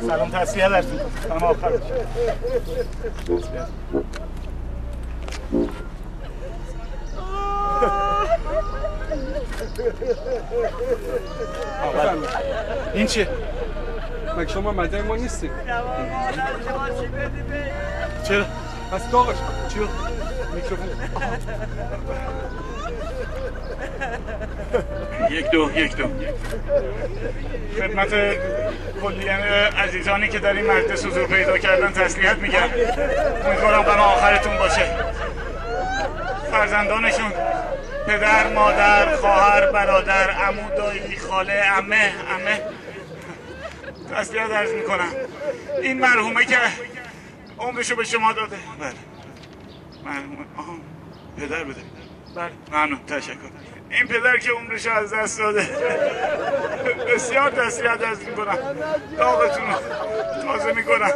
سلام تسلیه درتون سلام آخر این چیه؟ مگه شما مدعی ما نیستی؟ چرا؟ پس داغش چیو؟ میکروفون یک دو خدمت کلیه عزیزانی که در این مجلس حضور پیدا کردن تسلیت میگم. امیدوارم غم آخرتون باشه. فرزندانشون پدر، مادر، خواهر، برادر، عمو، دایی، خاله، عمه تسلیت عرض میکنم. این مرحومه که عمرشو به شما داده. بله مرحومه پدر بده. بله ممنون تشکر. این پدر که عمرشو از دست داده بسیار تسلیت عرض میکنم. داغتون رو تازه میکنم.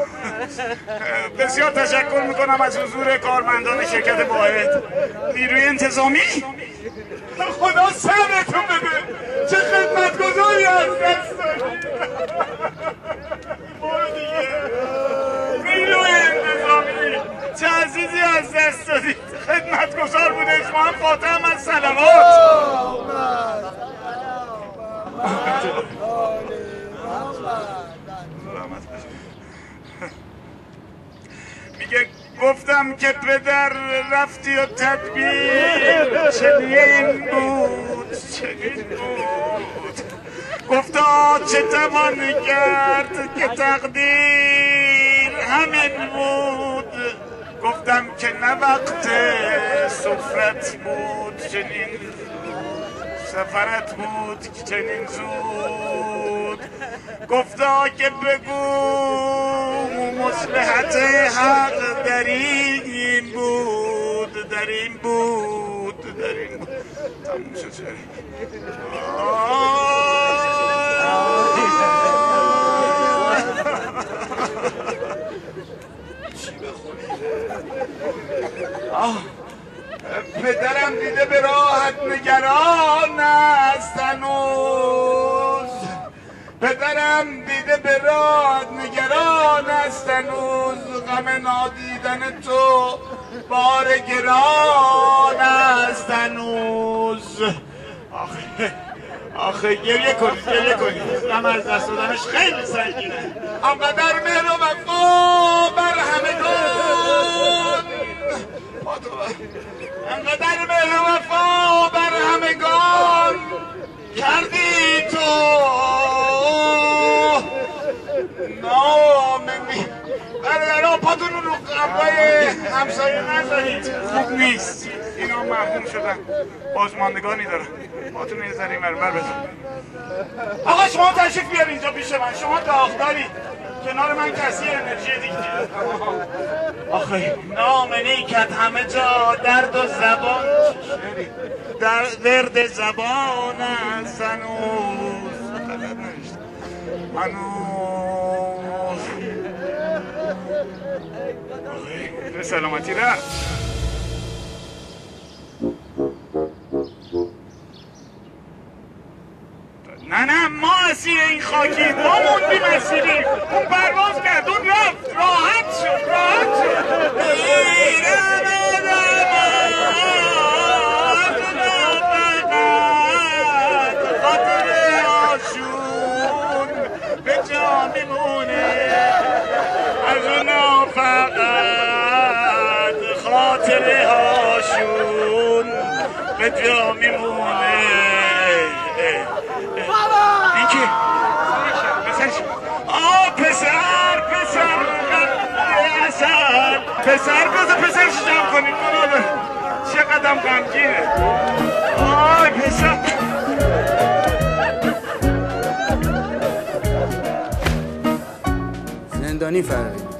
بسیار تشکر میکنم از حضور کارمندان شرکت واحد نیروی انتظامی. خدا صبرتون بده. چه خدمتگزاری از دست دادید. برو دیگه نیروی انتظامی چه عزیزی از دست دادید. خدمتگزار بوده. اسمم فاطم از سلامات. میگه گفتم که پدر رفتی و تدبیر چنین بود گفتا چه توان کرد که تقدیر همین بود. گفتم که نه وقت سفرت بود چنین سفرت بود چنین زود. گفتا که بگو مصلحت حق در این بود تموم شد. پدرم دیده به راحت نگران است هنوز. پدرم دیده به راحت نگران است هنوز. غم نادیدن تو بار گران است هنوز. آخه گریه کنید غم از دست دادنش خیلی سنگینه. آنقدر مهر و وفا بر همگان انقدر مهر و وفا بر همگان کردی تو نامنی. برادرها پاتون رو قبای همسایه نذارید. خوب نیست. اینا محروم شدن بازماندگانی دارن. پاتون یه ذره مرمر بزن. آقا شما تشریف بیار اینجا پیش من. شما داغدارید. کنار من کسی انرژی دیگه. آخه نامنی کرد همه جا درد و زبان در ورد زبان است هنوز. به سلامتی رفت. نه ما اسیر این خاکی. ما موندیم اسیریم. اون پرواز کرد. اون رفت. راحت شد. خاطر آشون به جا میمونه. از اونا فقط خاطر هاشون به جا میمونه. این کی؟ پسر بذار پسرش جمع کنید. چه قدم غمگینه. آی پسر زندانی فراری.